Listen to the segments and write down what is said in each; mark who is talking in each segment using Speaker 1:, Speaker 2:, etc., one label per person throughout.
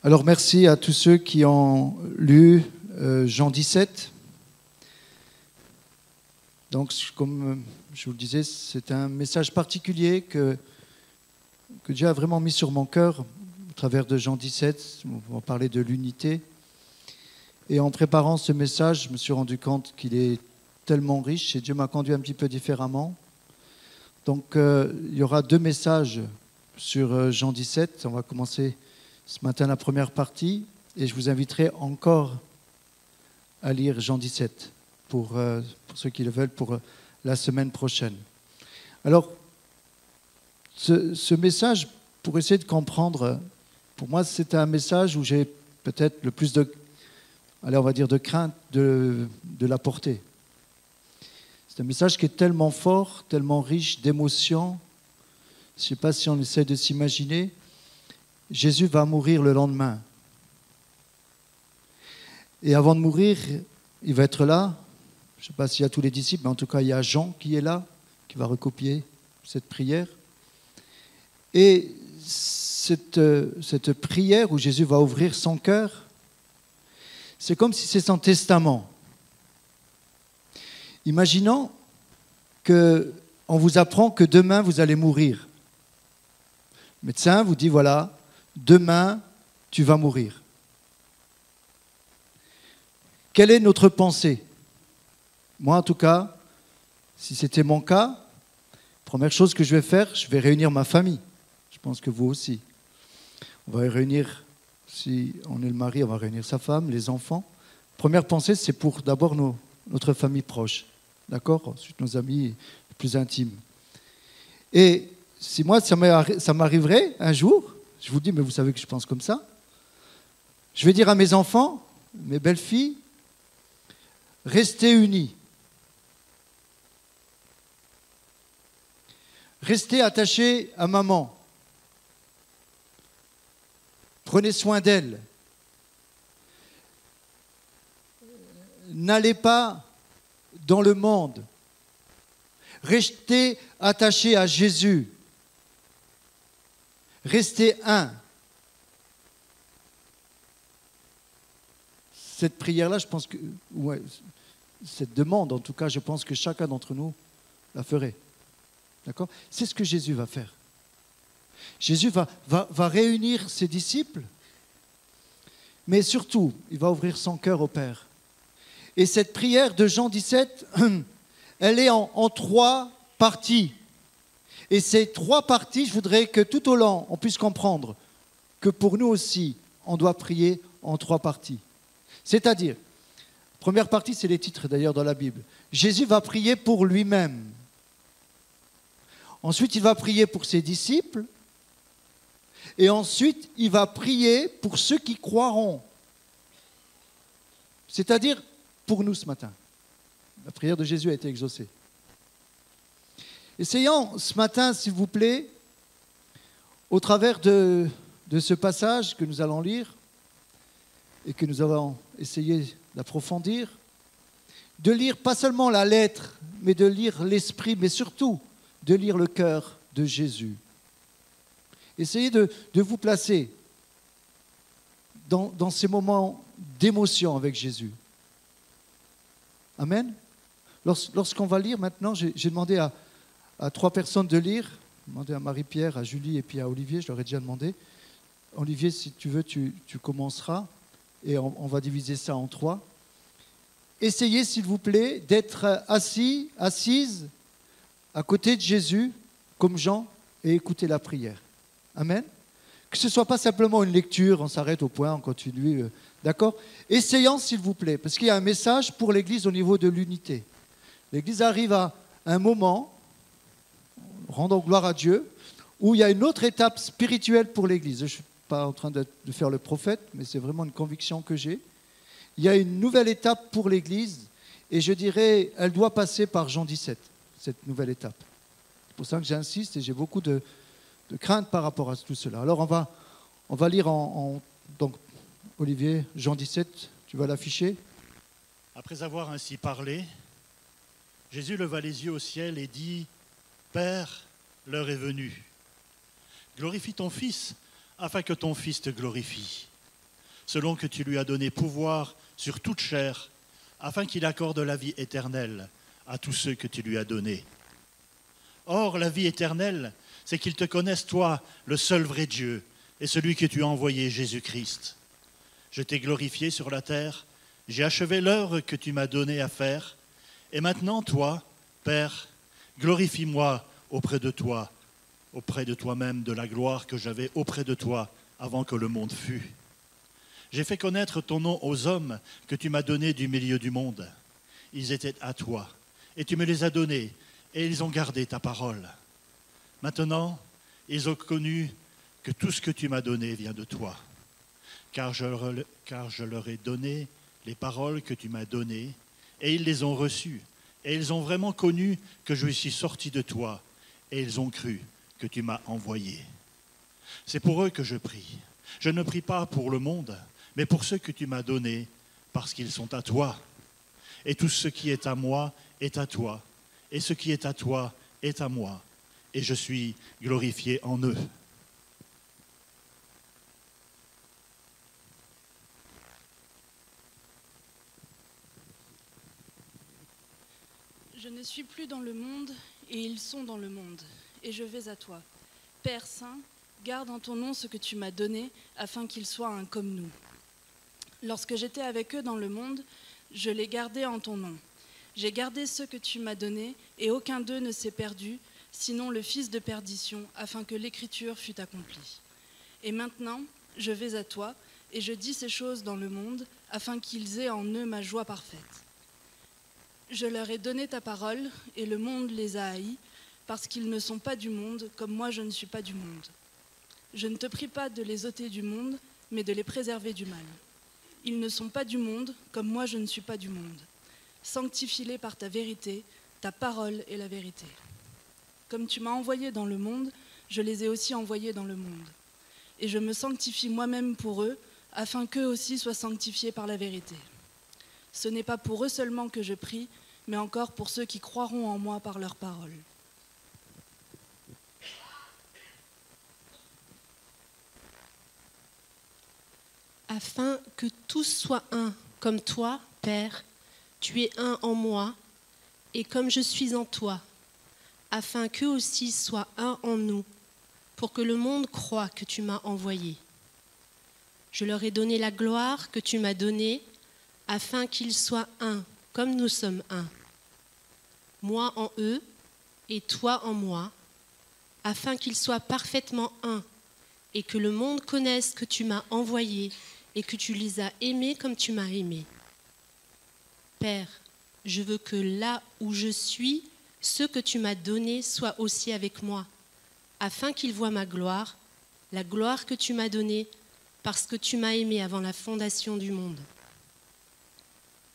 Speaker 1: Alors merci à tous ceux qui ont lu Jean 17. Donc comme je vous le disais, c'est un message particulier que Dieu a vraiment mis sur mon cœur au travers de Jean 17. On va parler de l'unité. Et en préparant ce message, je me suis rendu compte qu'il est tellement riche et Dieu m'a conduit un petit peu différemment. Donc il y aura deux messages sur Jean 17. On va commencer ce matin la première partie et je vous inviterai encore à lire Jean 17 pour ceux qui le veulent pour la semaine prochaine. Alors, ce message, pour essayer de comprendre, pour moi c'est un message où j'ai peut-être le plus de, on va dire de crainte de l'apporter. C'est un message qui est tellement fort, tellement riche d'émotions. Je ne sais pas si on essaie de s'imaginer. Jésus va mourir le lendemain. Et avant de mourir, il va être là. Je ne sais pas s'il y a tous les disciples, mais en tout cas, il y a Jean qui est là, qui va recopier cette prière. Et cette prière où Jésus va ouvrir son cœur, c'est comme si c'est son testament. Imaginons qu'on vous apprend que demain, vous allez mourir. Le médecin vous dit, voilà, demain, tu vas mourir. Quelle est notre pensée? Moi, en tout cas, si c'était mon cas, première chose que je vais faire, je vais réunir ma famille. Je pense que vous aussi. On va réunir, si on est le mari, on va réunir sa femme, les enfants. Première pensée, c'est pour d'abord notre famille proche. D'accord? Ensuite, nos amis les plus intimes. Et si moi, ça m'arriverait un jour, je vous dis, mais vous savez que je pense comme ça, je vais dire à mes enfants, mes belles-filles, restez unis. Restez attachés à maman. Prenez soin d'elle. N'allez pas dans le monde. Restez attachés à Jésus. Restez un. Cette prière-là, je pense que, ouais, cette demande, en tout cas, je pense que chacun d'entre nous la ferait. D'accord? C'est ce que Jésus va faire. Jésus va réunir ses disciples, mais surtout, il va ouvrir son cœur au Père. Et cette prière de Jean 17, elle est en trois parties. Et ces trois parties, je voudrais que tout au long, on puisse comprendre que pour nous aussi, on doit prier en trois parties. C'est-à-dire, première partie, c'est les titres d'ailleurs dans la Bible. Jésus va prier pour lui-même. Ensuite, il va prier pour ses disciples. Et ensuite, il va prier pour ceux qui croiront. C'est-à-dire pour nous ce matin. La prière de Jésus a été exaucée. Essayons ce matin, s'il vous plaît, au travers de ce passage que nous allons lire et que nous avons essayé d'approfondir, de lire pas seulement la lettre, mais de lire l'esprit, mais surtout de lire le cœur de Jésus. Essayez de vous placer dans ces moments d'émotion avec Jésus. Amen. Lorsqu'on va lire maintenant, j'ai demandé à trois personnes de lire. J'ai demandé à Marie-Pierre, à Julie et puis à Olivier, je leur ai déjà demandé. Olivier, si tu veux, tu commenceras et on va diviser ça en trois. Essayez, s'il vous plaît, d'être assise à côté de Jésus, comme Jean, et écouter la prière. Amen. Que ce ne soit pas simplement une lecture, on s'arrête au point, on continue. D'accord? Essayons, s'il vous plaît, parce qu'il y a un message pour l'Église au niveau de l'unité. L'Église arrive à un moment, rendant gloire à Dieu, où il y a une autre étape spirituelle pour l'Église. Je ne suis pas en train de faire le prophète, mais c'est vraiment une conviction que j'ai. Il y a une nouvelle étape pour l'Église, et je dirais, elle doit passer par Jean 17, cette nouvelle étape. C'est pour ça que j'insiste, et j'ai beaucoup de crainte par rapport à tout cela. Alors on va lire donc Olivier, Jean 17, tu vas l'afficher.
Speaker 2: Après avoir ainsi parlé, Jésus leva les yeux au ciel et dit, « Père, l'heure est venue. Glorifie ton Fils, afin que ton Fils te glorifie, selon que tu lui as donné pouvoir sur toute chair, afin qu'il accorde la vie éternelle à tous ceux que tu lui as donnés. Or, la vie éternelle, c'est qu'ils te connaissent, toi, le seul vrai Dieu, et celui que tu as envoyé, Jésus-Christ. Je t'ai glorifié sur la terre, j'ai achevé l'œuvre que tu m'as donnée à faire, et maintenant, toi, Père, glorifie-moi auprès de toi-même, de la gloire que j'avais auprès de toi avant que le monde fût. J'ai fait connaître ton nom aux hommes que tu m'as donnés du milieu du monde. Ils étaient à toi, et tu me les as donnés, et ils ont gardé ta parole. Maintenant, ils ont connu que tout ce que tu m'as donné vient de toi, car je leur ai donné les paroles que tu m'as données, et ils les ont reçues, et ils ont vraiment connu que je suis sorti de toi, et ils ont cru que tu m'as envoyé. C'est pour eux que je prie. Je ne prie pas pour le monde, mais pour ceux que tu m'as donnés, parce qu'ils sont à toi. Et tout ce qui est à moi est à toi, et ce qui est à toi est à moi, et je suis glorifié en eux.
Speaker 3: Je ne suis plus dans le monde, et ils sont dans le monde, et je vais à toi. Père Saint, garde en ton nom ce que tu m'as donné, afin qu'ils soient un comme nous. Lorsque j'étais avec eux dans le monde, je les gardais en ton nom. J'ai gardé ceux que tu m'as donnés, et aucun d'eux ne s'est perdu, sinon le fils de perdition, afin que l'écriture fût accomplie. Et maintenant, je vais à toi, et je dis ces choses dans le monde, afin qu'ils aient en eux ma joie parfaite. Je leur ai donné ta parole, et le monde les a haïs, parce qu'ils ne sont pas du monde, comme moi je ne suis pas du monde. Je ne te prie pas de les ôter du monde, mais de les préserver du mal. Ils ne sont pas du monde, comme moi je ne suis pas du monde. Sanctifie-les par ta vérité, ta parole est la vérité. Comme tu m'as envoyé dans le monde, je les ai aussi envoyés dans le monde. Et je me sanctifie moi-même pour eux, afin qu'eux aussi soient sanctifiés par la vérité. Ce n'est pas pour eux seulement que je prie, mais encore pour ceux qui croiront en moi par leur parole.
Speaker 4: Afin que tous soient un, comme toi, Père, tu es un en moi, et comme je suis en toi, afin qu'eux aussi soient un en nous, pour que le monde croie que tu m'as envoyé. Je leur ai donné la gloire que tu m'as donnée, afin qu'ils soient un, comme nous sommes un. Moi en eux, et toi en moi, afin qu'ils soient parfaitement un, et que le monde connaisse que tu m'as envoyé, et que tu les as aimés comme tu m'as aimé. Père, je veux que là où je suis, ceux que tu m'as donnés soient aussi avec moi, afin qu'ils voient ma gloire, la gloire que tu m'as donnée, parce que tu m'as aimé avant la fondation du monde.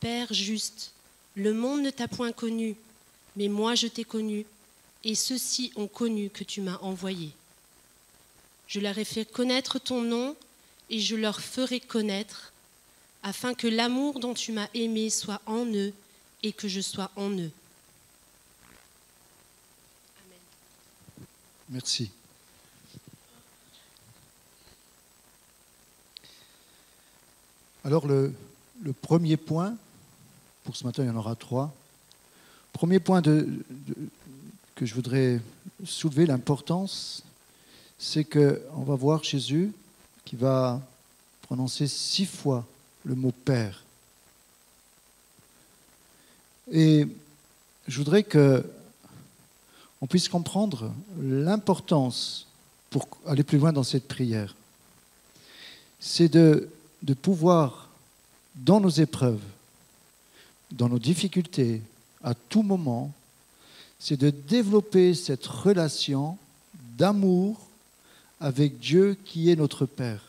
Speaker 4: Père juste, le monde ne t'a point connu, mais moi je t'ai connu, et ceux-ci ont connu que tu m'as envoyé. Je leur ai fait connaître ton nom, et je leur ferai connaître, afin que l'amour dont tu m'as aimé soit en eux, et que je sois en eux. Amen.
Speaker 1: Merci. Alors le premier point, pour ce matin il y en aura 3. Premier point que je voudrais soulever, l'importance, c'est qu'on va voir Jésus qui va prononcer 6 fois le mot Père. Et je voudrais qu'on puisse comprendre l'importance, pour aller plus loin dans cette prière, c'est de pouvoir, dans nos épreuves, dans nos difficultés, à tout moment, c'est de développer cette relation d'amour avec Dieu qui est notre Père.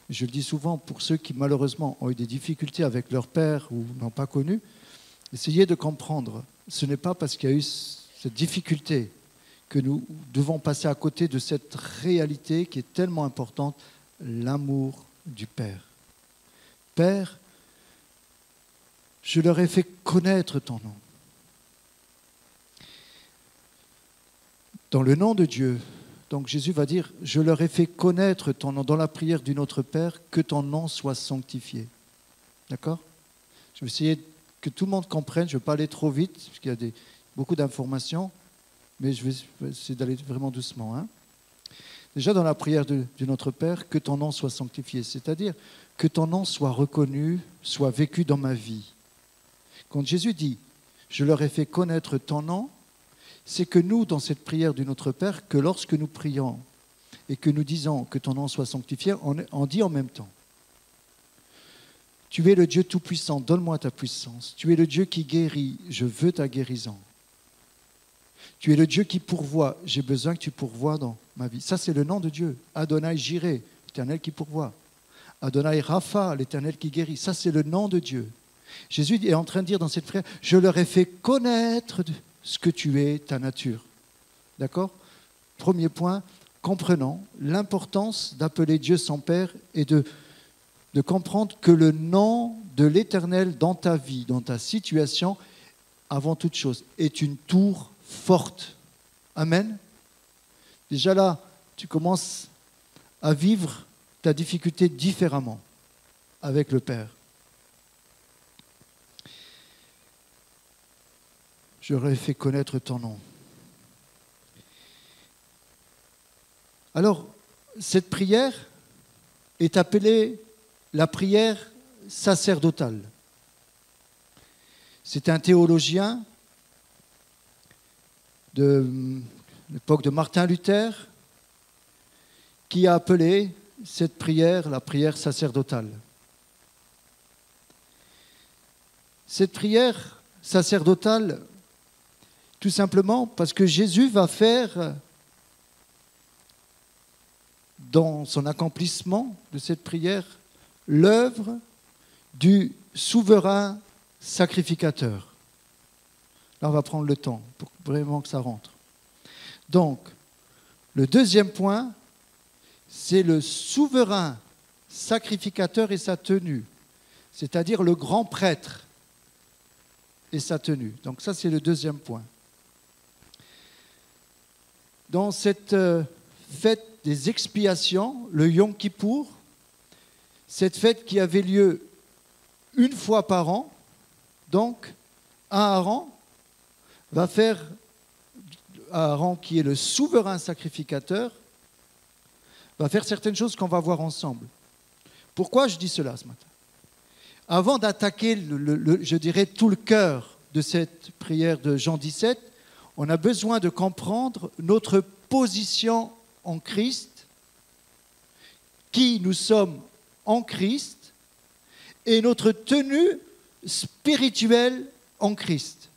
Speaker 1: Je le dis souvent pour ceux qui malheureusement ont eu des difficultés avec leur Père ou n'ont pas connu, essayez de comprendre. Ce n'est pas parce qu'il y a eu cette difficulté que nous devons passer à côté de cette réalité qui est tellement importante, l'amour du Père. Père, je leur ai fait connaître ton nom. Dans le nom de Dieu, Donc Jésus va dire, je leur ai fait connaître ton nom dans la prière du Notre Père, que ton nom soit sanctifié. D'accord? Je vais essayer que tout le monde comprenne, je ne vais pas aller trop vite, parce qu'il y a beaucoup d'informations, mais je vais essayer d'aller vraiment doucement. Hein. Déjà dans la prière du Notre Père, que ton nom soit sanctifié, c'est-à-dire que ton nom soit reconnu, soit vécu dans ma vie. Quand Jésus dit, je leur ai fait connaître ton nom, c'est que nous, dans cette prière du Notre Père, que lorsque nous prions et que nous disons que ton nom soit sanctifié, on dit en même temps. Tu es le Dieu Tout-Puissant, donne-moi ta puissance. Tu es le Dieu qui guérit, je veux ta guérison. Tu es le Dieu qui pourvoit, j'ai besoin que tu pourvoies dans ma vie. Ça, c'est le nom de Dieu. Adonai Jireh, l'Éternel qui pourvoit. Adonai Rapha, l'Éternel qui guérit. Ça, c'est le nom de Dieu. Jésus est en train de dire dans cette prière, je leur ai fait connaître ce que tu es, ta nature. D'accord? Premier point, comprenons l'importance d'appeler Dieu son Père et de comprendre que le nom de l'Éternel dans ta vie, dans ta situation, avant toute chose, est une tour forte. Amen. Déjà là, tu commences à vivre ta difficulté différemment avec le Père. Je leur ai fait connaître ton nom. Alors, cette prière est appelée la prière sacerdotale. C'est un théologien de l'époque de Martin Luther qui a appelé cette prière la prière sacerdotale. Cette prière sacerdotale, tout simplement parce que Jésus va faire, dans son accomplissement de cette prière, l'œuvre du souverain sacrificateur. Là, on va prendre le temps pour vraiment que ça rentre. Donc, le deuxième point, c'est le souverain sacrificateur et sa tenue, c'est-à-dire le grand prêtre et sa tenue. Donc ça, c'est le deuxième point. Dans cette fête des expiations, le Yom Kippour, cette fête qui avait lieu une fois par an, donc Aaron va faire, Aaron qui est le souverain sacrificateur, va faire certaines choses qu'on va voir ensemble. Pourquoi je dis cela ce matin? Avant d'attaquer, je dirais, tout le cœur de cette prière de Jean 17, on a besoin de comprendre notre position en Christ, qui nous sommes en Christ, et notre tenue spirituelle en Christ.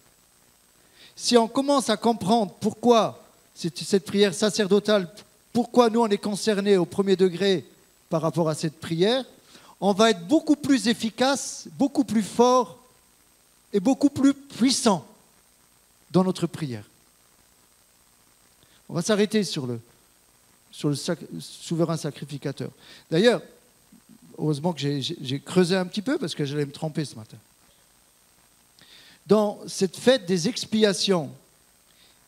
Speaker 1: Si on commence à comprendre pourquoi cette prière sacerdotale, pourquoi nous on est concernés au premier degré par rapport à cette prière, on va être beaucoup plus efficace, beaucoup plus fort et beaucoup plus puissant dans notre prière. On va s'arrêter sur le souverain sacrificateur. D'ailleurs, heureusement que j'ai creusé un petit peu parce que j'allais me tromper ce matin. Dans cette fête des expiations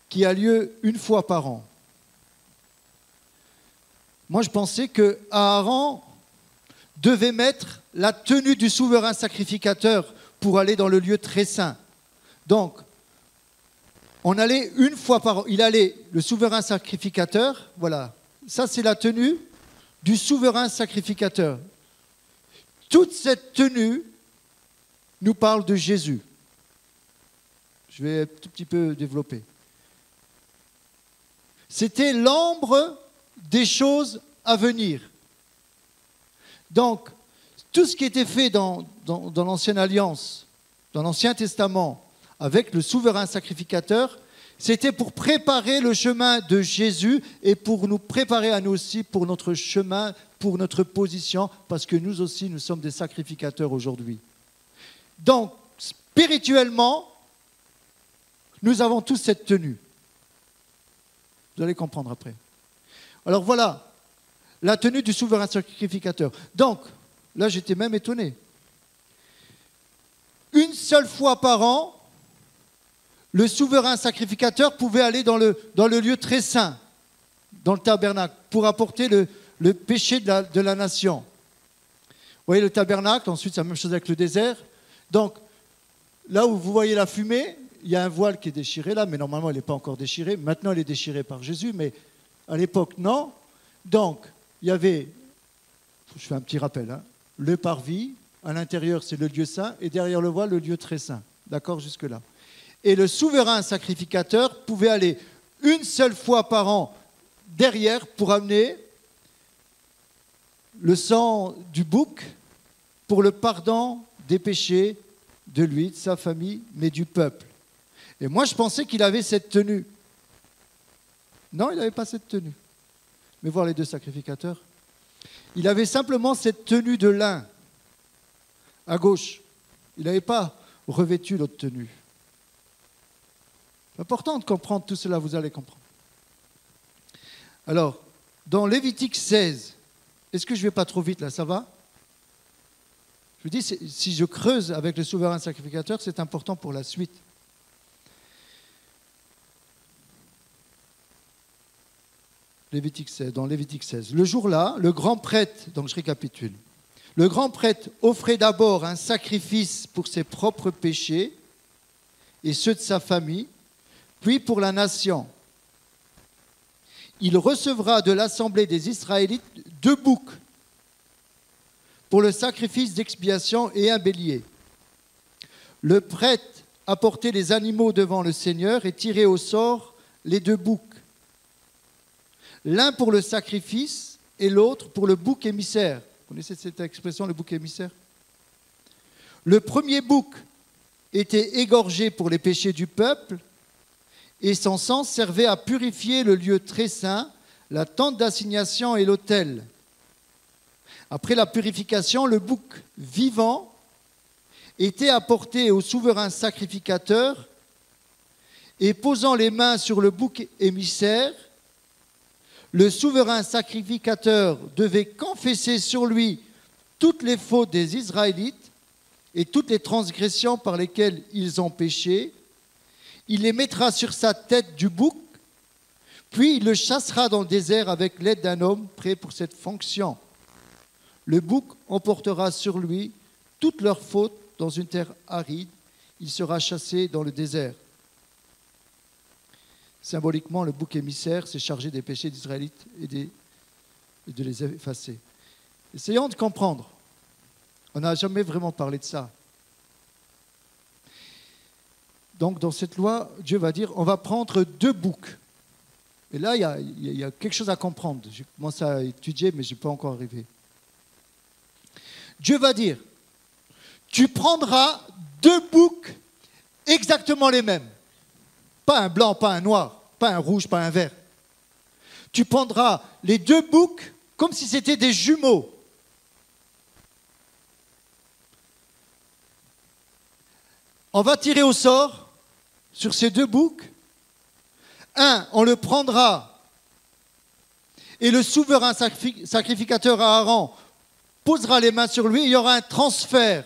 Speaker 1: qui a lieu une fois par an, moi je pensais que Aaron devait mettre la tenue du souverain sacrificateur pour aller dans le lieu très saint. Donc, on allait une fois par an, il allait, le souverain sacrificateur, voilà, ça c'est la tenue du souverain sacrificateur. Toute cette tenue nous parle de Jésus. Je vais un tout petit peu développer. C'était l'ombre des choses à venir. Donc, tout ce qui était fait dans l'Ancienne Alliance, dans l'Ancien Testament, avec le souverain sacrificateur, c'était pour préparer le chemin de Jésus et pour nous préparer à nous aussi pour notre chemin, pour notre position, parce que nous aussi, nous sommes des sacrificateurs aujourd'hui. Donc, spirituellement, nous avons tous cette tenue. Vous allez comprendre après. Alors voilà, la tenue du souverain sacrificateur. Donc, là j'étais même étonné. Une seule fois par an, le souverain sacrificateur pouvait aller dans le lieu très saint. dans le tabernacle pour apporter le péché de la nation. Vous voyez le tabernacle, ensuite c'est la même chose avec le désert. Donc, là où vous voyez la fumée, il y a un voile qui est déchiré là, mais normalement il n'est pas encore déchiré. Maintenant il est déchiré par Jésus, mais à l'époque non. Donc, il y avait, je fais un petit rappel, hein, le parvis, à l'intérieur c'est le lieu saint, et derrière le voile le lieu très saint. D'accord, jusque-là. Et le souverain sacrificateur pouvait aller une seule fois par an derrière pour amener le sang du bouc pour le pardon des péchés de lui, de sa famille, mais du peuple. Et moi, je pensais qu'il avait cette tenue. Non, il n'avait pas cette tenue. Mais voir les deux sacrificateurs. Il avait simplement cette tenue de lin à gauche. Il n'avait pas revêtu l'autre tenue. C'est important de comprendre tout cela, vous allez comprendre. Alors, dans Lévitique 16, est-ce que je ne vais pas trop vite là, ça va? Je vous dis, si je creuse avec le souverain sacrificateur, c'est important pour la suite. Lévitique 16, dans Lévitique 16. Le jour-là, le grand prêtre, donc je récapitule, le grand prêtre offrait d'abord un sacrifice pour ses propres péchés et ceux de sa famille, puis pour la nation. Il recevra de l'assemblée des Israélites 2 boucs pour le sacrifice d'expiation et un bélier. Le prêtre apportait les animaux devant le Seigneur et tirait au sort les 2 boucs, l'un pour le sacrifice et l'autre pour le bouc émissaire. Vous connaissez cette expression, le bouc émissaire? Le premier bouc était égorgé pour les péchés du peuple, et son sang servait à purifier le lieu très saint, la tente d'assignation et l'autel. Après la purification, le bouc vivant était apporté au souverain sacrificateur et posant les mains sur le bouc émissaire, le souverain sacrificateur devait confesser sur lui toutes les fautes des Israélites et toutes les transgressions par lesquelles ils ont péché. Il les mettra sur sa tête du bouc, puis il le chassera dans le désert avec l'aide d'un homme prêt pour cette fonction. Le bouc emportera sur lui toutes leurs fautes dans une terre aride. Il sera chassé dans le désert. Symboliquement, le bouc émissaire s'est chargé des péchés des Israélites et de les effacer. Essayons de comprendre. On n'a jamais vraiment parlé de ça. Donc, dans cette loi, Dieu va dire, on va prendre 2 boucs. Et là, il y a quelque chose à comprendre. J'ai commencé à étudier, mais je n'ai pas encore arrivé. Dieu va dire, tu prendras 2 boucs exactement les mêmes. Pas un blanc, pas un noir, pas un rouge, pas un vert. Tu prendras les 2 boucs comme si c'était des jumeaux. On va tirer au sort sur ces 2 boucs. Un, on le prendra et le souverain sacrificateur Aaron posera les mains sur lui. Il y aura un transfert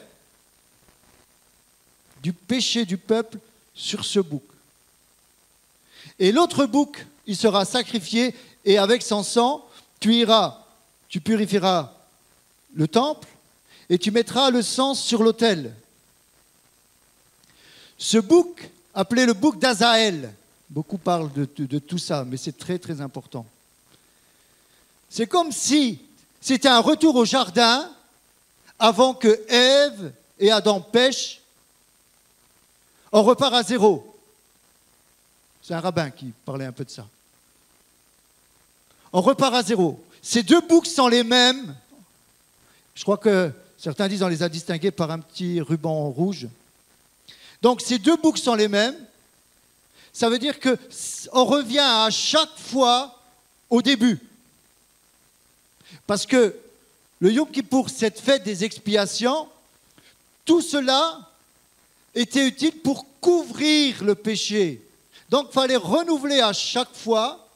Speaker 1: du péché du peuple sur ce bouc. Et l'autre bouc, il sera sacrifié et avec son sang, tu purifieras le temple et tu mettras le sang sur l'autel. Ce bouc, appelé le bouc d'Azaël, beaucoup parlent de tout ça, mais c'est très très important. C'est comme si c'était un retour au jardin avant que Ève et Adam pêchent. On repart à zéro. C'est un rabbin qui parlait un peu de ça. On repart à zéro. Ces 2 boucs sont les mêmes. Je crois que certains disent on les a distingués par un petit ruban rouge. Donc ces 2 boucs sont les mêmes. Ça veut dire qu'on revient à chaque fois au début. Parce que le Yom Kippour, cette fête des expiations, tout cela était utile pour couvrir le péché. Donc il fallait renouveler à chaque fois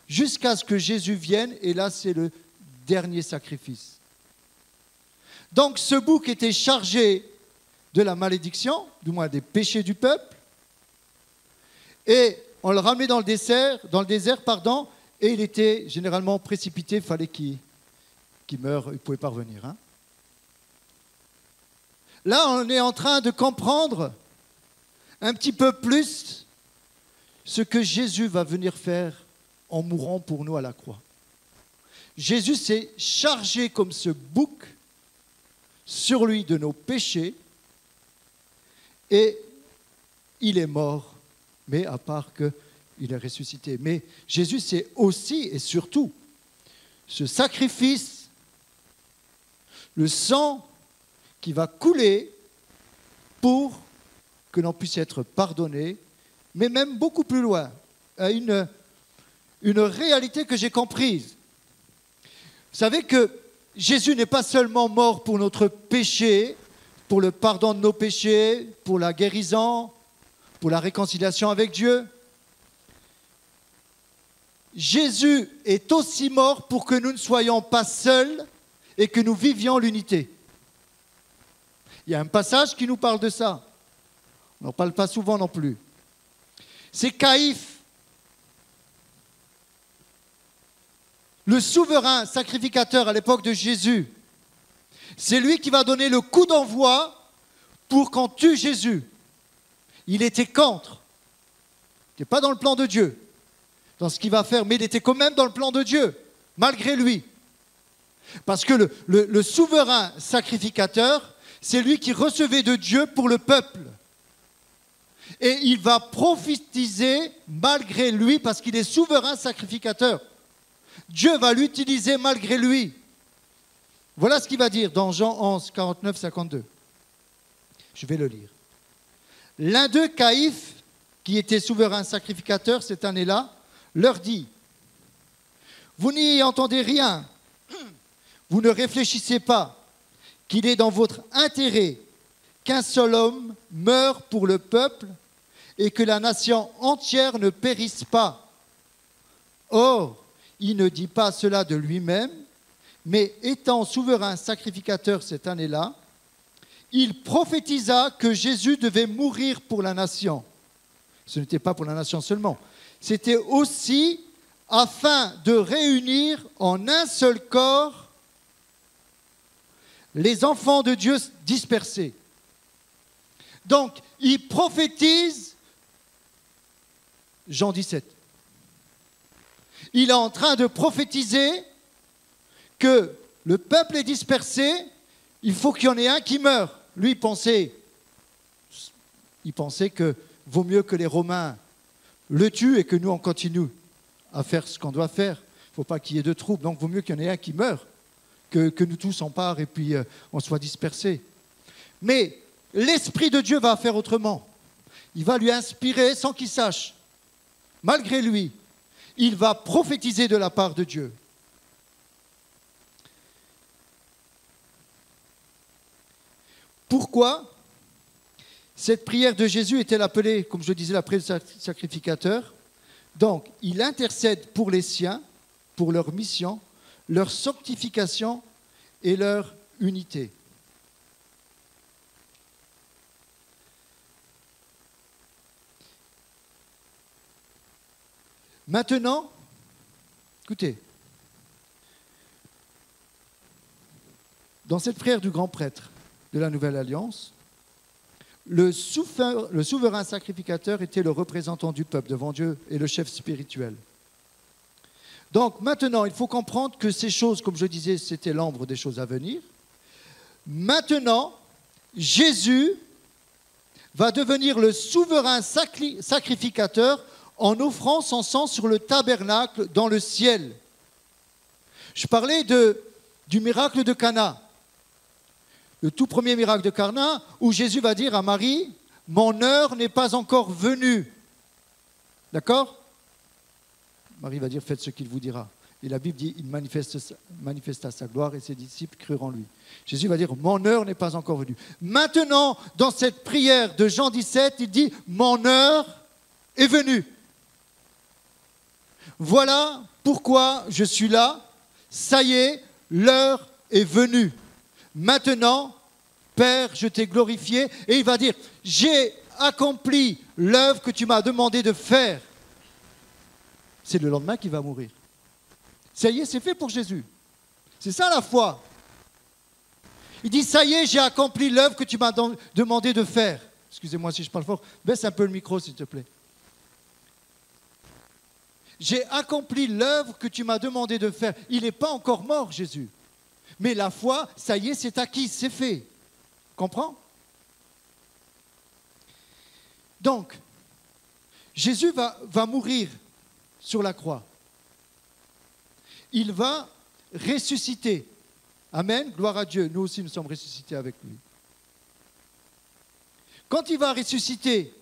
Speaker 1: jusqu'à ce que Jésus vienne. Et là, c'est le dernier sacrifice. Donc ce bouc était chargé de la malédiction, du moins des péchés du peuple. Et on le ramenait dans le désert, Et il était généralement précipité, il fallait qu'il meure, il ne pouvait pas revenir. Hein. Là, on est en train de comprendre un petit peu plus ce que Jésus va venir faire en mourant pour nous à la croix. Jésus s'est chargé comme ce bouc sur lui de nos péchés et il est mort, mais à part qu'il est ressuscité. Mais Jésus, c'est aussi et surtout ce sacrifice, le sang qui va couler pour que l'on puisse être pardonné, mais même beaucoup plus loin, à une réalité que j'ai comprise. Vous savez que Jésus n'est pas seulement mort pour notre péché, pour le pardon de nos péchés, pour la guérison, pour la réconciliation avec Dieu. Jésus est aussi mort pour que nous ne soyons pas seuls et que nous vivions l'unité. Il y a un passage qui nous parle de ça. On n'en parle pas souvent non plus. C'est Caïphe, le souverain sacrificateur à l'époque de Jésus. C'est lui qui va donner le coup d'envoi pour qu'on tue Jésus. Il était contre. Il n'était pas dans le plan de Dieu, dans ce qu'il va faire, mais il était quand même dans le plan de Dieu, malgré lui. Parce que le souverain sacrificateur, c'est lui qui recevait de Dieu pour le peuple. Et il va prophétiser malgré lui, parce qu'il est souverain sacrificateur. Dieu va l'utiliser malgré lui. Voilà ce qu'il va dire dans Jean 11, 49, 52. Je vais le lire. L'un d'eux, Caïphe, qui était souverain sacrificateur cette année-là, leur dit « Vous n'y entendez rien, vous ne réfléchissez pas qu'il est dans votre intérêt qu'un seul homme meure pour le peuple et que la nation entière ne périsse pas. Or, il ne dit pas cela de lui-même, mais étant souverain sacrificateur cette année-là, il prophétisa que Jésus devait mourir pour la nation. Ce n'était pas pour la nation seulement, c'était aussi afin de réunir en un seul corps les enfants de Dieu dispersés. Donc, il prophétise Jean 17. Il est en train de prophétiser que le peuple est dispersé, il faut qu'il y en ait un qui meure. Lui, il pensait que vaut mieux que les Romains le tuent et que nous, on continue à faire ce qu'on doit faire. Il ne faut pas qu'il y ait de troubles, donc vaut mieux qu'il y en ait un qui meure, que nous tous en part et puis on soit dispersés. Mais l'Esprit de Dieu va faire autrement. Il va lui inspirer sans qu'il sache. Malgré lui, il va prophétiser de la part de Dieu. Pourquoi cette prière de Jésus est-elle appelée, comme je disais, la prière du sacrificateur? Donc, il intercède pour les siens, pour leur mission, leur sanctification et leur unité. Maintenant, écoutez, dans cette prière du grand prêtre de la Nouvelle Alliance, le souverain sacrificateur était le représentant du peuple devant Dieu et le chef spirituel. Donc maintenant, il faut comprendre que ces choses, comme je disais, c'était l'ombre des choses à venir. Maintenant, Jésus va devenir le souverain sacrificateur en offrant son sang sur le tabernacle dans le ciel. Je parlais du miracle de Cana, le tout premier miracle de Cana, où Jésus va dire à Marie, « Mon heure n'est pas encore venue. » D'accord? Marie va dire, « Faites ce qu'il vous dira. » Et la Bible dit, « Il manifesta sa gloire et ses disciples crurent en lui. » Jésus va dire, « Mon heure n'est pas encore venue. » Maintenant, dans cette prière de Jean 17, il dit, « Mon heure est venue. » Voilà pourquoi je suis là. Ça y est, l'heure est venue. Maintenant, Père, je t'ai glorifié. Et il va dire, j'ai accompli l'œuvre que tu m'as demandé de faire. C'est le lendemain qu'il va mourir. Ça y est, c'est fait pour Jésus. C'est ça la foi. Il dit, ça y est, j'ai accompli l'œuvre que tu m'as demandé de faire. Excusez-moi si je parle fort. Baisse un peu le micro, s'il te plaît. J'ai accompli l'œuvre que tu m'as demandé de faire. Il n'est pas encore mort, Jésus. Mais la foi, ça y est, c'est acquis, c'est fait. Comprends? Donc, Jésus va mourir sur la croix. Il va ressusciter. Amen, gloire à Dieu. Nous aussi, nous sommes ressuscités avec lui. Quand il va ressusciter,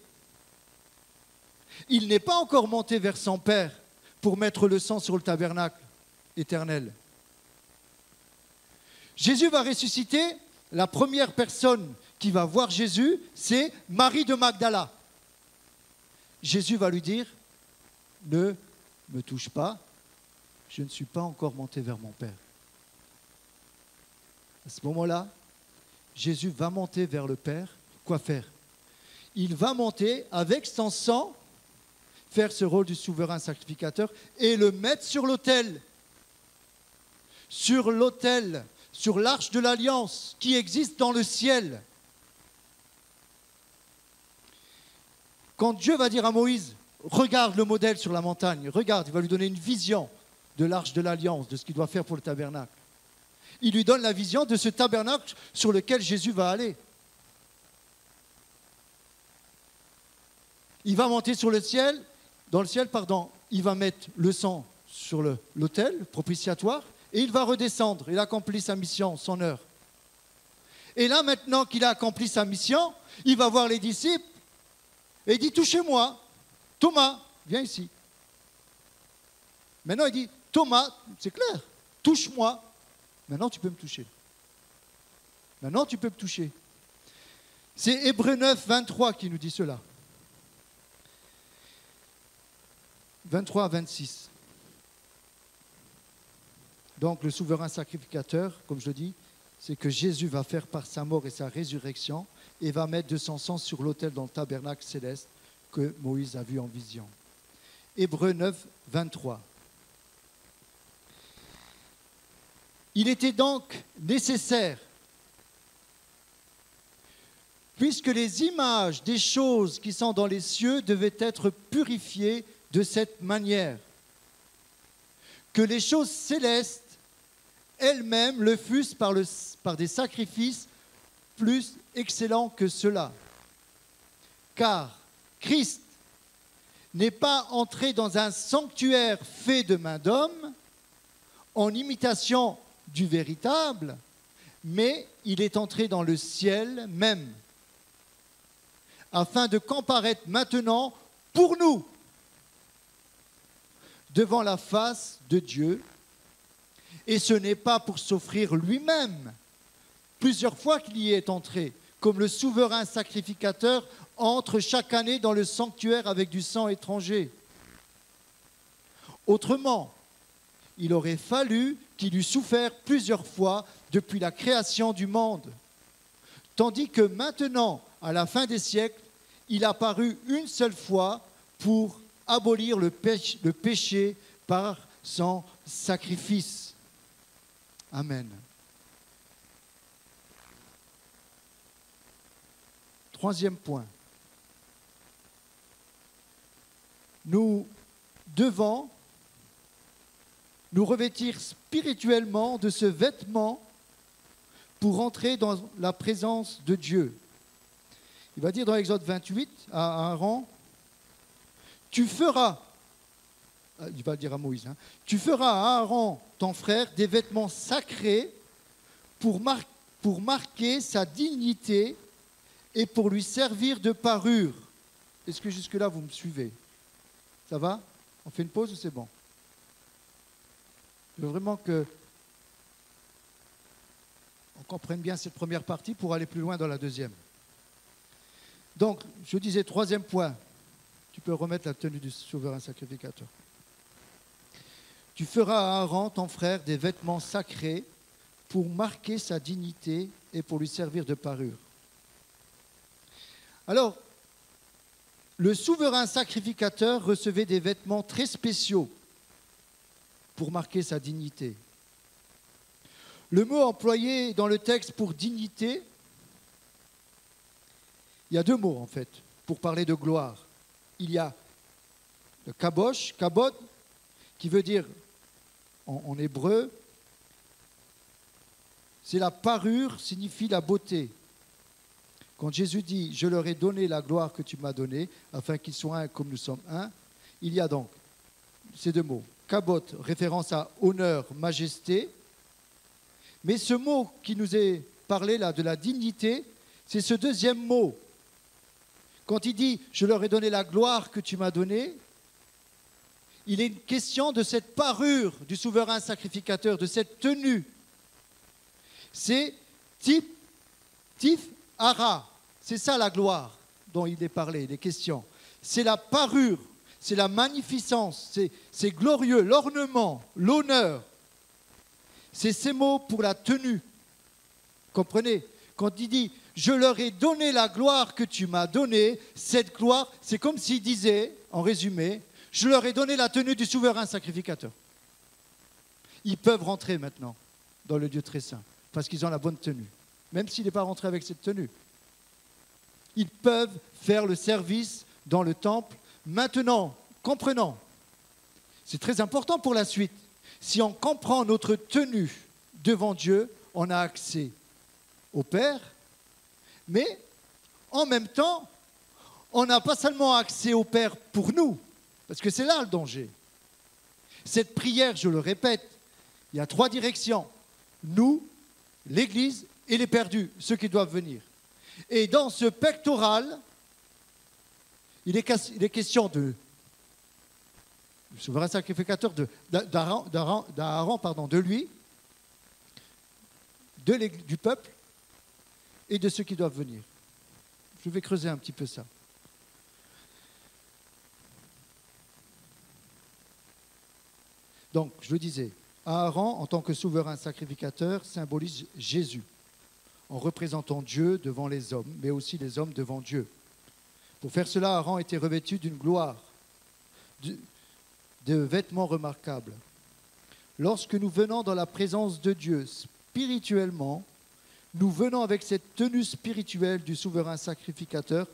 Speaker 1: il n'est pas encore monté vers son Père pour mettre le sang sur le tabernacle éternel. Jésus va ressusciter. La première personne qui va voir Jésus, c'est Marie de Magdala. Jésus va lui dire, ne me touche pas, je ne suis pas encore monté vers mon Père. À ce moment-là, Jésus va monter vers le Père. Quoi faire? Il va monter avec son sang, faire ce rôle du souverain sacrificateur et le mettre sur l'autel. Sur l'autel, sur l'arche de l'alliance qui existe dans le ciel. Quand Dieu va dire à Moïse, regarde le modèle sur la montagne, regarde, il va lui donner une vision de l'arche de l'alliance, de ce qu'il doit faire pour le tabernacle. Il lui donne la vision de ce tabernacle sur lequel Jésus va aller. Il va monter sur le ciel, dans le ciel, il va mettre le sang sur l'autel propitiatoire et il va redescendre. Il accomplit sa mission, son heure. Et là, maintenant qu'il a accompli sa mission, il va voir les disciples et il dit, touchez-moi. Thomas, viens ici. Maintenant, il dit, Thomas, c'est clair, touche-moi. Maintenant, tu peux me toucher. Maintenant, tu peux me toucher. C'est Hébreux 9, 23 qui nous dit cela. 23 à 26. Donc, le souverain sacrificateur, comme je le dis, c'est que Jésus va faire par sa mort et sa résurrection et va mettre de son sang sur l'autel dans le tabernacle céleste que Moïse a vu en vision. Hébreux 9, 23. Il était donc nécessaire, puisque les images des choses qui sont dans les cieux devaient être purifiées de cette manière, que les choses célestes elles-mêmes le fussent par des sacrifices plus excellents que ceux-là. Car Christ n'est pas entré dans un sanctuaire fait de main d'homme, en imitation du véritable, mais il est entré dans le ciel même, afin de comparaître maintenant pour nous devant la face de Dieu. Et ce n'est pas pour s'offrir lui-même, plusieurs fois qu'il y est entré, comme le souverain sacrificateur entre chaque année dans le sanctuaire avec du sang étranger. Autrement, il aurait fallu qu'il eût souffert plusieurs fois depuis la création du monde, tandis que maintenant, à la fin des siècles, il a apparu une seule fois pour abolir le péché par son sacrifice. Amen. Troisième point. Nous devons nous revêtir spirituellement de ce vêtement pour entrer dans la présence de Dieu. Il va dire dans Exode 28 à Aaron, tu feras, il va le dire à Moïse, tu feras à Aaron, ton frère, des vêtements sacrés pour marquer sa dignité et pour lui servir de parure. Est-ce que jusque-là vous me suivez? Ça va? On fait une pause ou c'est bon? Je veux vraiment qu'on comprenne bien cette première partie pour aller plus loin dans la deuxième. Donc, je disais, troisième point, tu peux remettre la tenue du souverain sacrificateur. Tu feras à Aaron, ton frère, des vêtements sacrés pour marquer sa dignité et pour lui servir de parure. Alors, le souverain sacrificateur recevait des vêtements très spéciaux. pour marquer sa dignité. Le mot employé dans le texte pour dignité, il y a deux mots en fait, pour parler de gloire. Il y a le kabosh, kabod, qui veut dire en hébreu, c'est la parure, signifie la beauté. Quand Jésus dit « Je leur ai donné la gloire que tu m'as donnée, afin qu'ils soient un comme nous sommes un », il y a donc ces deux mots. Kabot, référence à honneur, majesté. Mais ce mot qui nous est parlé là, de la dignité, c'est ce deuxième mot. Quand il dit « Je leur ai donné la gloire que tu m'as donnée », il est une question de cette parure du souverain sacrificateur, de cette tenue. C'est tif, ara. C'est ça la gloire dont il est parlé, les questions. C'est la parure, c'est la magnificence, c'est glorieux, l'ornement, l'honneur. C'est ces mots pour la tenue. Comprenez? Quand il dit « Je leur ai donné la gloire que tu m'as donnée », cette gloire, c'est comme s'il disait, en résumé, « Je leur ai donné la tenue du souverain sacrificateur ». Ils peuvent rentrer maintenant dans le Dieu très saint, parce qu'ils ont la bonne tenue, même s'il n'est pas rentré avec cette tenue. Ils peuvent faire le service dans le temple. Maintenant, comprenons, c'est très important pour la suite. Si on comprend notre tenue devant Dieu, on a accès au Père, mais en même temps, on n'a pas seulement accès au Père pour nous, parce que c'est là le danger. Cette prière, je le répète, il y a trois directions. Nous, l'Église et les perdus, ceux qui doivent venir. Et dans ce pectoral, il est question du souverain sacrificateur d'Aaron, de lui, du peuple et de ceux qui doivent venir. Je vais creuser un petit peu ça. Donc, je le disais, Aaron, en tant que souverain sacrificateur, symbolise Jésus, en représentant Dieu devant les hommes, mais aussi les hommes devant Dieu. Pour faire cela, Aaron était revêtu d'une gloire, de vêtements remarquables. Lorsque nous venons dans la présence de Dieu spirituellement, nous venons avec cette tenue spirituelle du souverain sacrificateur,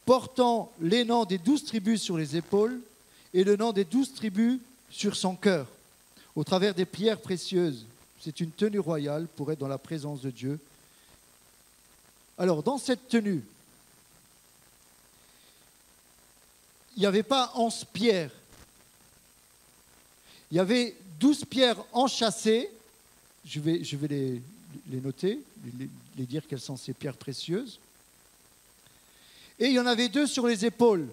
Speaker 1: portant les noms des 12 tribus sur les épaules et le nom des 12 tribus sur son cœur, au travers des pierres précieuses. C'est une tenue royale pour être dans la présence de Dieu. Alors, dans cette tenue, il n'y avait pas 11 pierres. Il y avait 12 pierres enchâssées. Je vais les noter, les dire quelles sont ces pierres précieuses. Et il y en avait 2 sur les épaules.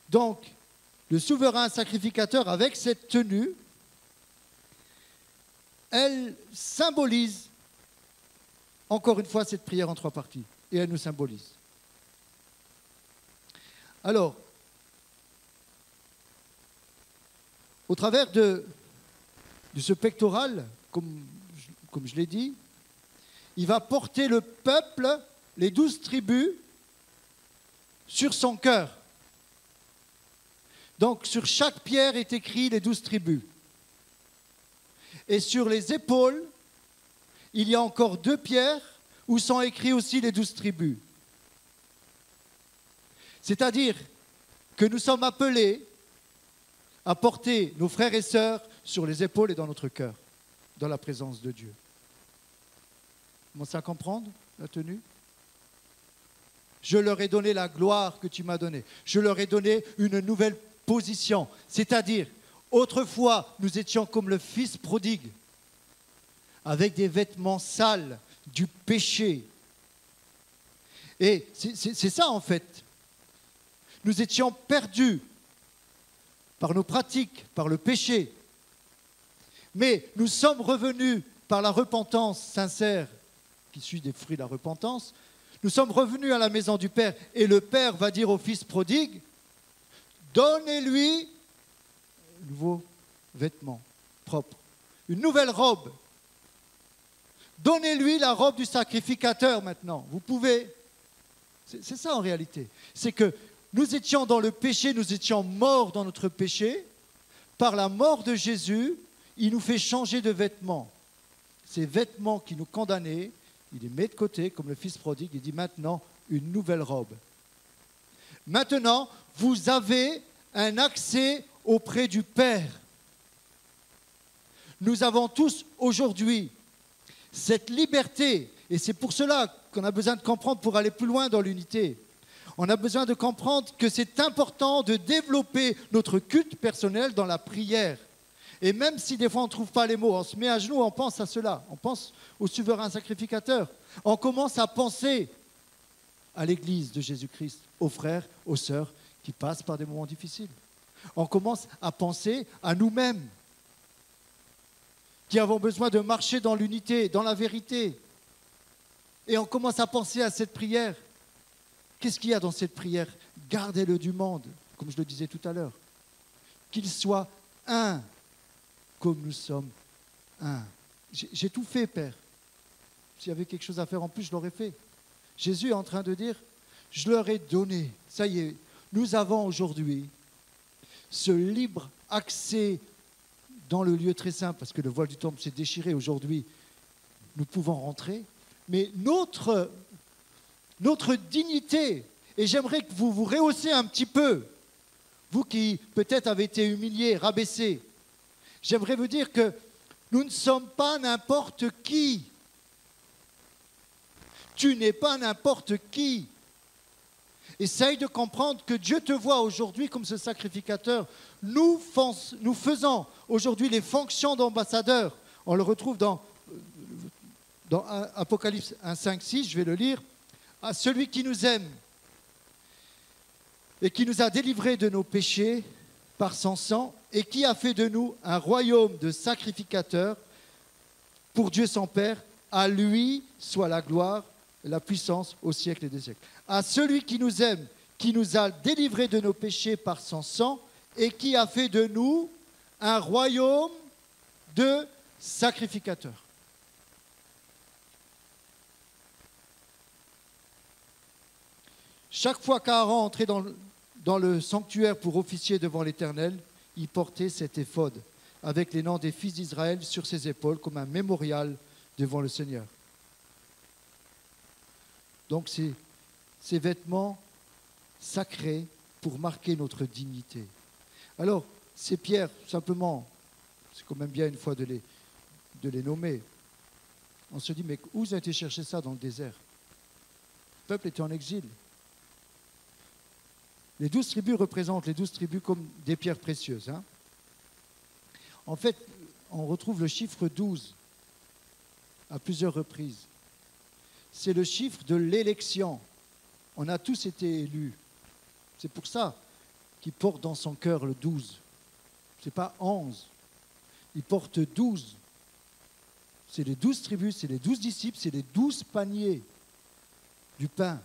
Speaker 1: Donc, le souverain sacrificateur, avec cette tenue, elle symbolise, encore une fois, cette prière en 3 parties. Et elle nous symbolise. Alors, au travers de ce pectoral, comme je l'ai dit, il va porter le peuple, les 12 tribus, sur son cœur. Donc, sur chaque pierre est écrit les 12 tribus. Et sur les épaules, il y a encore 2 pierres où sont écrits aussi les 12 tribus. C'est-à-dire que nous sommes appelés à porter nos frères et sœurs sur les épaules et dans notre cœur, dans la présence de Dieu. Vous commencez à comprendre la tenue? Je leur ai donné la gloire que tu m'as donnée. Je leur ai donné une nouvelle position. C'est-à-dire, autrefois, nous étions comme le fils prodigue, avec des vêtements sales, du péché. Et c'est ça en fait. Nous étions perdus par nos pratiques, par le péché. Mais nous sommes revenus par la repentance sincère, qui suit des fruits de la repentance. Nous sommes revenus à la maison du Père et le Père va dire au fils prodigue, donnez-lui un nouveau vêtement propre, une nouvelle robe. Donnez-lui la robe du sacrificateur maintenant. Vous pouvez. C'est ça en réalité. C'est que nous étions dans le péché, nous étions morts dans notre péché, par la mort de Jésus, il nous fait changer de vêtements. Ces vêtements qui nous condamnaient, il les met de côté, comme le fils prodigue, il dit maintenant une nouvelle robe. Maintenant, vous avez un accès auprès du Père. Nous avons tous aujourd'hui cette liberté, et c'est pour cela qu'on a besoin de comprendre pour aller plus loin dans l'unité. On a besoin de comprendre que c'est important de développer notre culte personnel dans la prière. Et même si des fois on ne trouve pas les mots, on se met à genoux, on pense à cela, on pense au souverain sacrificateur. On commence à penser à l'Église de Jésus-Christ, aux frères, aux sœurs qui passent par des moments difficiles. On commence à penser à nous-mêmes, qui avons besoin de marcher dans l'unité, dans la vérité. Et on commence à penser à cette prière. Qu'est-ce qu'il y a dans cette prière? Gardez-le du monde, comme je le disais tout à l'heure. Qu'il soit un, comme nous sommes un. J'ai tout fait, Père. S'il y avait quelque chose à faire en plus, je l'aurais fait. Jésus est en train de dire, je leur ai donné. Ça y est, nous avons aujourd'hui ce libre accès dans le lieu très saint, parce que le voile du temple s'est déchiré aujourd'hui, nous pouvons rentrer. Mais notre dignité, et j'aimerais que vous vous rehaussiez un petit peu, vous qui peut-être avez été humiliés, rabaissés, j'aimerais vous dire que nous ne sommes pas n'importe qui. Tu n'es pas n'importe qui. Essaye de comprendre que Dieu te voit aujourd'hui comme ce sacrificateur. Nous faisons aujourd'hui les fonctions d'ambassadeurs. On le retrouve dans Apocalypse 1, 5, 6, je vais le lire. À celui qui nous aime et qui nous a délivrés de nos péchés par son sang et qui a fait de nous un royaume de sacrificateurs pour Dieu son Père. À lui soit la gloire et la puissance au siècle des siècles. À celui qui nous aime, qui nous a délivrés de nos péchés par son sang et qui a fait de nous un royaume de sacrificateurs. Chaque fois qu'Aaron entrait dans le sanctuaire pour officier devant l'Éternel, il portait cet éphod avec les noms des fils d'Israël sur ses épaules comme un mémorial devant le Seigneur. Donc ces vêtements sacrés pour marquer notre dignité. Alors, ces pierres, simplement, c'est quand même bien une fois de les nommer. On se dit, mais où vous avez été chercher ça dans le désert? Le peuple était en exil. Les 12 tribus représentent les 12 tribus comme des pierres précieuses. Hein. En fait, on retrouve le chiffre 12 à plusieurs reprises. C'est le chiffre de l'élection. On a tous été élus. C'est pour ça qu'il porte dans son cœur le 12. Ce n'est pas 11. Il porte 12. C'est les 12 tribus, c'est les 12 disciples, c'est les 12 paniers du pain.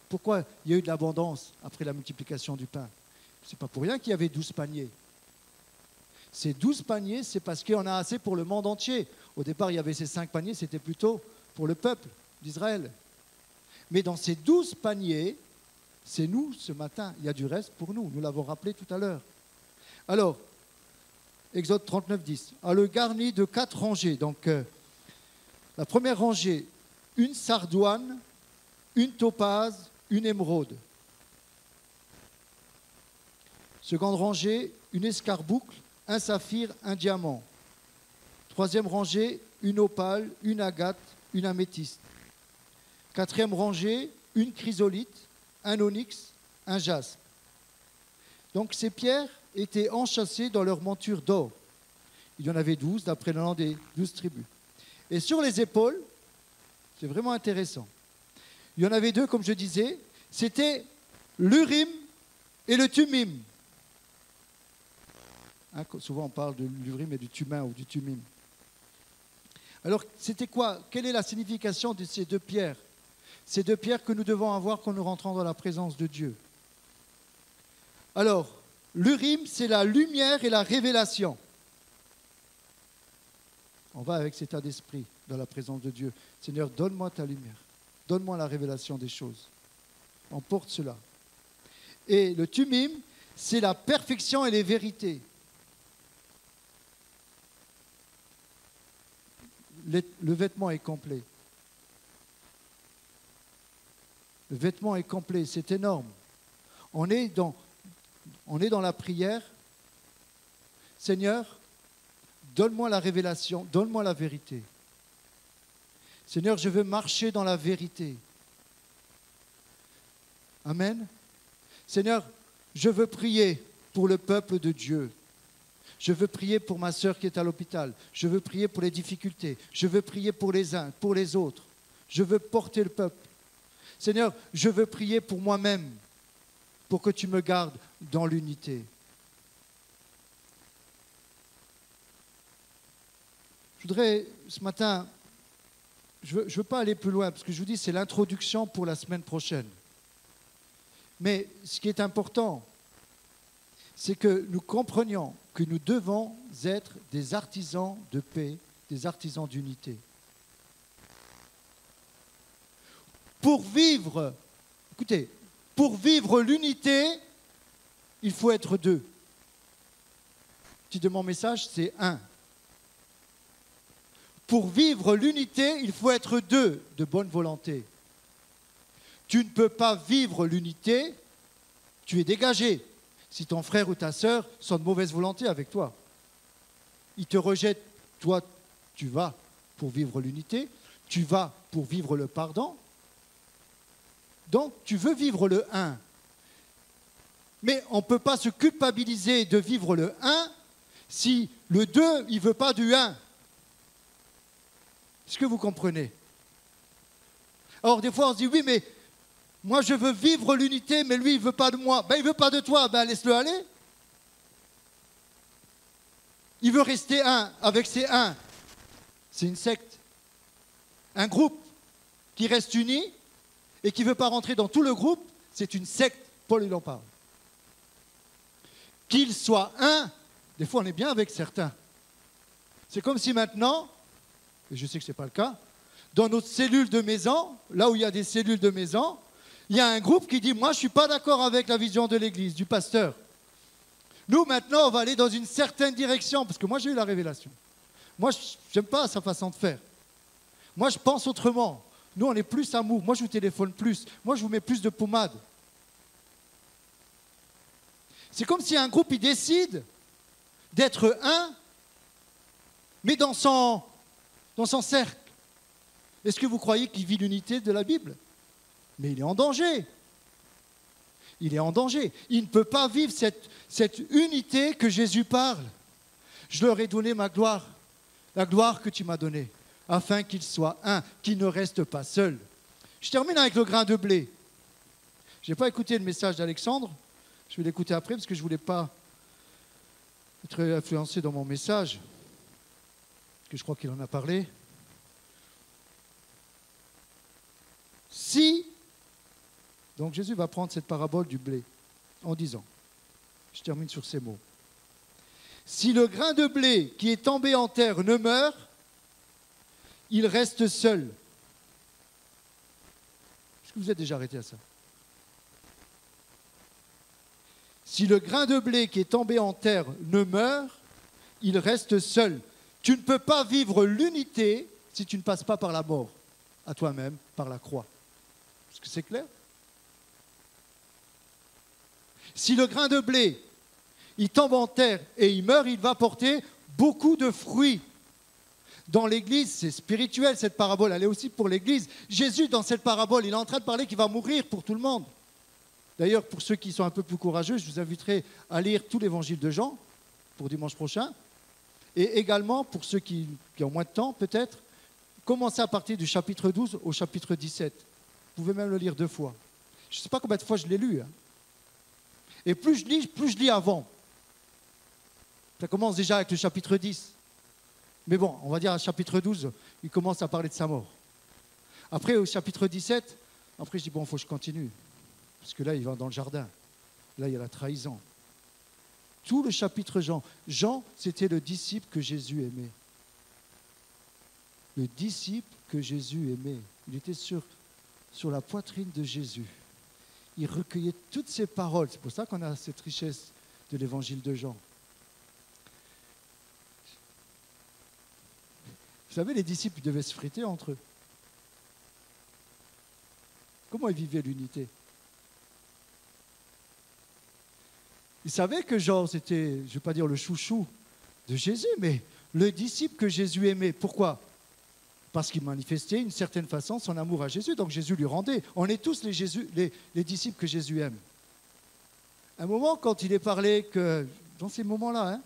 Speaker 1: Pourquoi il y a eu de l'abondance après la multiplication du pain? Ce n'est pas pour rien qu'il y avait 12 paniers. Ces 12 paniers, c'est parce qu'il y en a assez pour le monde entier. Au départ, il y avait ces 5 paniers, c'était plutôt pour le peuple d'Israël. Mais dans ces 12 paniers, c'est nous ce matin. Il y a du reste pour nous. Nous l'avons rappelé tout à l'heure. Alors, Exode 39, 10. À le garni de 4 rangées. Donc, la première rangée, une sardoine, une topaze, une émeraude. Seconde rangée, une escarboucle, un saphir, un diamant. Troisième rangée, une opale, une agate, une améthyste. Quatrième rangée, une chrysolite, un onyx, un jaspe. Donc ces pierres étaient enchâssées dans leur monture d'or. Il y en avait 12 d'après le nom des 12 tribus. Et sur les épaules, c'est vraiment intéressant. Il y en avait 2, comme je disais, c'était l'Urim et le Tumim. Hein, souvent on parle de l'Urim et du Tumin ou du Tumim. Alors c'était quoi? Quelle est la signification de ces 2 pierres? Ces 2 pierres que nous devons avoir quand nous rentrons dans la présence de Dieu. Alors, l'Urim, c'est la lumière et la révélation. On va avec cet état d'esprit dans la présence de Dieu. Seigneur, donne-moi ta lumière. Donne-moi la révélation des choses. On porte cela. Et le Tumim, c'est la perfection et les vérités. le vêtement est complet. Le vêtement est complet, c'est énorme. On est dans la prière. Seigneur, donne-moi la révélation, donne-moi la vérité. Seigneur, je veux marcher dans la vérité. Amen. Seigneur, je veux prier pour le peuple de Dieu. Je veux prier pour ma sœur qui est à l'hôpital. Je veux prier pour les difficultés. Je veux prier pour les uns, pour les autres. Je veux porter le peuple. Seigneur, je veux prier pour moi-même, pour que tu me gardes dans l'unité. Je voudrais, ce matin, je ne veux pas aller plus loin, parce que je vous dis, c'est l'introduction pour la semaine prochaine. Mais ce qui est important, c'est que nous comprenions que nous devons être des artisans de paix, des artisans d'unité. Pour vivre, écoutez, pour vivre l'unité, il faut être deux. Le titre de mon message, c'est un. Pour vivre l'unité, il faut être deux de bonne volonté. Tu ne peux pas vivre l'unité, tu es dégagé. Si ton frère ou ta sœur sont de mauvaise volonté avec toi, ils te rejettent, toi, tu vas pour vivre l'unité, tu vas pour vivre le pardon. Donc, tu veux vivre le un. Mais on ne peut pas se culpabiliser de vivre le un si le deux, il ne veut pas du un. Est-ce que vous comprenez? Alors, des fois, on se dit, oui, mais moi, je veux vivre l'unité, mais lui, il ne veut pas de moi. Ben, il ne veut pas de toi, ben, laisse-le aller. Il veut rester un avec ses uns. C'est une secte. Un groupe qui reste uni et qui ne veut pas rentrer dans tout le groupe, c'est une secte. Paul, il en parle. Qu'il soit un, des fois, on est bien avec certains. C'est comme si maintenant, et je sais que ce n'est pas le cas, dans notre cellule de maison, là où il y a des cellules de maison, il y a un groupe qui dit « Moi, je ne suis pas d'accord avec la vision de l'Église, du pasteur. Nous, maintenant, on va aller dans une certaine direction, parce que moi, j'ai eu la révélation. Moi, je n'aime pas sa façon de faire. Moi, je pense autrement. Nous, on est plus amour. Moi, je vous téléphone plus. Moi, je vous mets plus de pommade. » C'est comme si un groupe, il décide d'être un, mais dans son cercle. Est-ce que vous croyez qu'il vit l'unité de la Bible? Mais il est en danger. Il est en danger. Il ne peut pas vivre cette unité que Jésus parle. Je leur ai donné ma gloire, la gloire que tu m'as donnée, afin qu'ils soient un, qu'ils ne restent pas seuls. Je termine avec le grain de blé. Je n'ai pas écouté le message d'Alexandre. Je vais l'écouter après parce que je ne voulais pas être influencé dans mon message, parce que je crois qu'il en a parlé. Donc Jésus va prendre cette parabole du blé en disant, je termine sur ces mots, si le grain de blé qui est tombé en terre ne meurt, il reste seul. Est-ce que vous êtes déjà arrêté à ça? Si le grain de blé qui est tombé en terre ne meurt, il reste seul. Tu ne peux pas vivre l'unité si tu ne passes pas par la mort, à toi-même, par la croix. Est-ce que c'est clair? Si le grain de blé, il tombe en terre et il meurt, il va porter beaucoup de fruits. Dans l'Église, c'est spirituel cette parabole, elle est aussi pour l'Église. Jésus, dans cette parabole, il est en train de parler qu'il va mourir pour tout le monde. D'ailleurs, pour ceux qui sont un peu plus courageux, je vous inviterai à lire tout l'évangile de Jean pour dimanche prochain. Et également, pour ceux qui ont moins de temps, peut-être, commencez à partir du chapitre 12 au chapitre 17. Vous pouvez même le lire 2 fois. Je ne sais pas combien de fois je l'ai lu. Et plus je lis avant. Ça commence déjà avec le chapitre 10. Mais bon, on va dire à chapitre 12, il commence à parler de sa mort. Après, au chapitre 17, après je dis, bon, il faut que je continue. Parce que là, il va dans le jardin. Là, il y a la trahison. Tout le chapitre Jean. Jean, c'était le disciple que Jésus aimait. Le disciple que Jésus aimait. Il était sur la poitrine de Jésus. Il recueillait toutes ces paroles. C'est pour ça qu'on a cette richesse de l'évangile de Jean. savez, les disciples devaient se friter entre eux. Comment ils vivaient l'unité? Ils savaient que Jean, c'était, je ne vais pas dire le chouchou de Jésus, mais le disciple que Jésus aimait. Pourquoi? Parce qu'il manifestait d'une certaine façon son amour à Jésus, donc Jésus lui rendait. On est tous les disciples que Jésus aime. À un moment, quand il est parlé que, dans ces moments-là,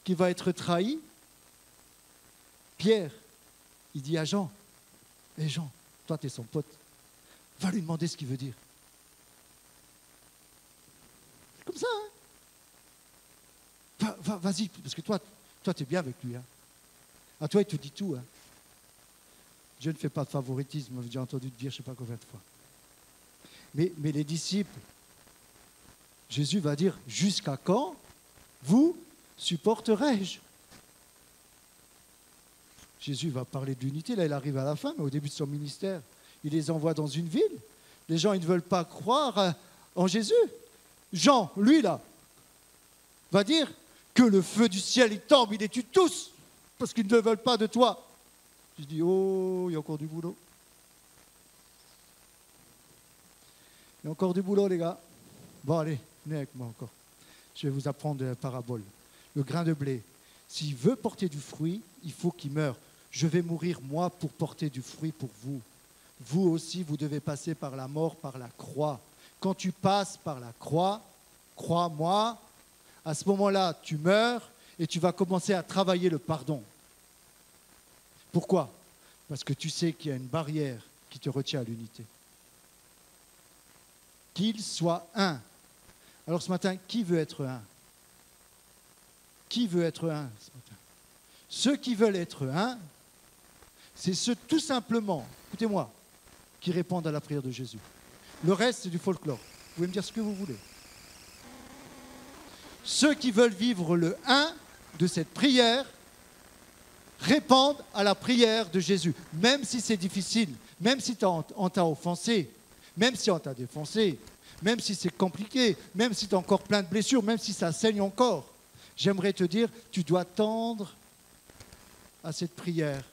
Speaker 1: qu'il va être trahi, Pierre, il dit à Jean, hé Jean, toi tu es son pote, va lui demander ce qu'il veut dire. C'est comme ça, vas-y, parce que toi tu es bien avec lui. À toi, il te dit tout. Dieu ne fait pas de favoritisme, j'ai entendu te dire je ne sais pas combien de fois. Mais les disciples, Jésus va dire, jusqu'à quand vous supporterai-je? Jésus va parler de l'unité, là il arrive à la fin, mais au début de son ministère, il les envoie dans une ville. Les gens, ils ne veulent pas croire en Jésus. Jean, lui là, va dire que le feu du ciel, il tombe, il les tue tous, parce qu'ils ne veulent pas de toi. Je dis, oh, il y a encore du boulot. Il y a encore du boulot, les gars. Bon, allez, venez avec moi encore. Je vais vous apprendre la parabole. Le grain de blé, s'il veut porter du fruit, il faut qu'il meure. Je vais mourir, moi, pour porter du fruit pour vous. Vous aussi, vous devez passer par la mort, par la croix. Quand tu passes par la croix, crois-moi, à ce moment-là, tu meurs et tu vas commencer à travailler le pardon. Pourquoi? Parce que tu sais qu'il y a une barrière qui te retient à l'unité. Qu'il soit un. Alors ce matin, qui veut être un? Qui veut être un ce matin? Ceux qui veulent être un, c'est ceux tout simplement, écoutez-moi, qui répondent à la prière de Jésus. Le reste, c'est du folklore. Vous pouvez me dire ce que vous voulez. Ceux qui veulent vivre le un de cette prière répondent à la prière de Jésus. Même si c'est difficile, même si on t'a offensé, même si on t'a défoncé, même si c'est compliqué, même si tu as encore plein de blessures, même si ça saigne encore, j'aimerais te dire, tu dois tendre à cette prière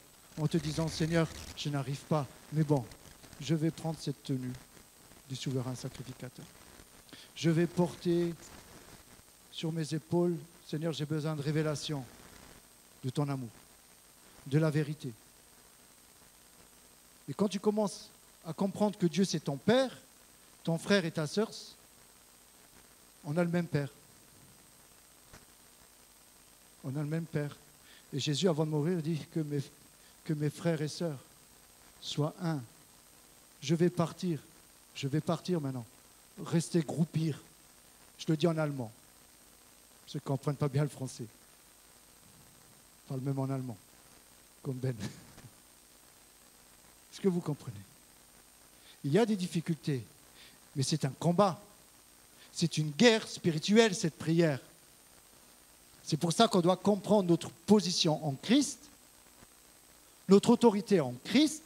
Speaker 1: en te disant, Seigneur, je n'arrive pas, mais bon, je vais prendre cette tenue du souverain sacrificateur. Je vais porter sur mes épaules, Seigneur, j'ai besoin de révélation de ton amour, de la vérité. Et quand tu commences à comprendre que Dieu c'est ton Père, ton frère et ta sœur, on a le même Père. On a le même Père. Et Jésus, avant de mourir, dit que mes frères et sœurs soient un. Je vais partir maintenant. Restez groupir. Je le dis en allemand. Ceux qui ne comprennent pas bien le français. Je parle même en allemand, comme Ben. Est-ce que vous comprenez? Il y a des difficultés, mais c'est un combat. C'est une guerre spirituelle, cette prière. C'est pour ça qu'on doit comprendre notre position en Christ, notre autorité en Christ,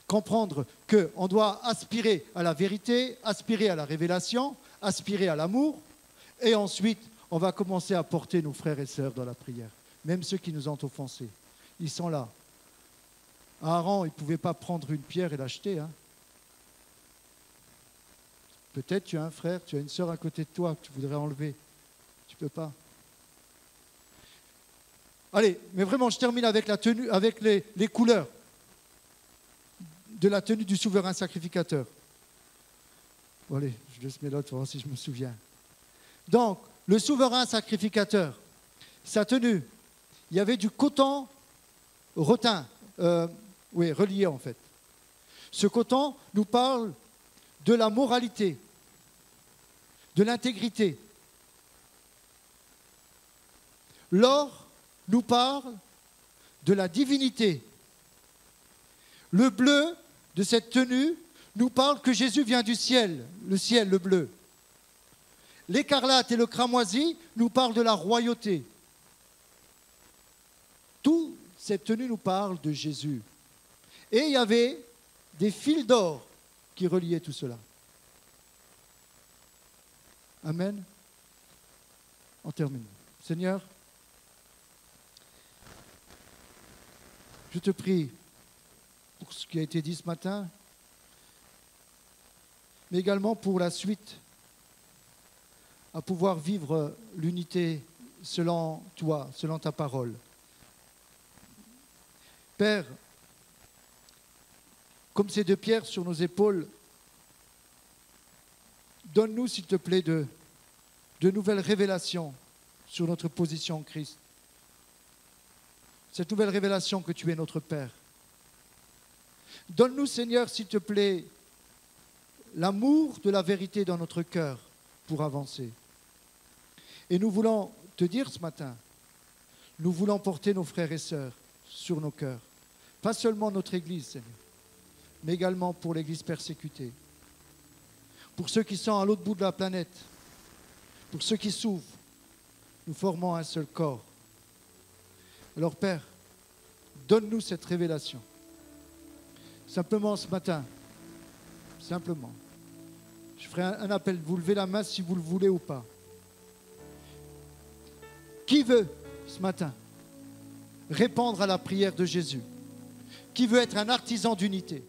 Speaker 1: comprendre qu'on doit aspirer à la vérité, aspirer à la révélation, aspirer à l'amour, et ensuite, on va commencer à porter nos frères et sœurs dans la prière, même ceux qui nous ont offensés. Ils sont là. Aaron, il ne pouvait pas prendre une pierre et l'acheter. Peut-être tu as un frère, tu as une sœur à côté de toi que tu voudrais enlever. Tu ne peux pas. Allez, mais vraiment, je termine avec la tenue, avec les couleurs de la tenue du souverain sacrificateur. Bon, allez, je laisse mes notes pour voir si je me souviens. Donc, le souverain sacrificateur, sa tenue, il y avait du coton rotin, relié en fait. Ce coton nous parle de la moralité, de l'intégrité. L'or nous parle de la divinité. Le bleu de cette tenue nous parle que Jésus vient du ciel, le bleu. L'écarlate et le cramoisi nous parlent de la royauté. Toute cette tenue nous parle de Jésus. Et il y avait des fils d'or qui reliaient tout cela. Amen. On termine. Seigneur, Je te prie pour ce qui a été dit ce matin, mais également pour la suite, à pouvoir vivre l'unité selon toi, selon ta parole. Père, comme ces deux pierres sur nos épaules, donne-nous, s'il te plaît, de nouvelles révélations sur notre position en Christ. Cette nouvelle révélation que tu es notre Père. Donne-nous, Seigneur, s'il te plaît, l'amour de la vérité dans notre cœur pour avancer. Et nous voulons te dire ce matin, nous voulons porter nos frères et sœurs sur nos cœurs. Pas seulement notre Église, Seigneur, mais également pour l'Église persécutée. Pour ceux qui sont à l'autre bout de la planète, pour ceux qui souffrent, nous formons un seul corps. Alors Père, donne-nous cette révélation. Simplement ce matin, simplement, je ferai un appel, vous levez la main si vous le voulez ou pas. Qui veut ce matin répondre à la prière de Jésus? Qui veut être un artisan d'unité?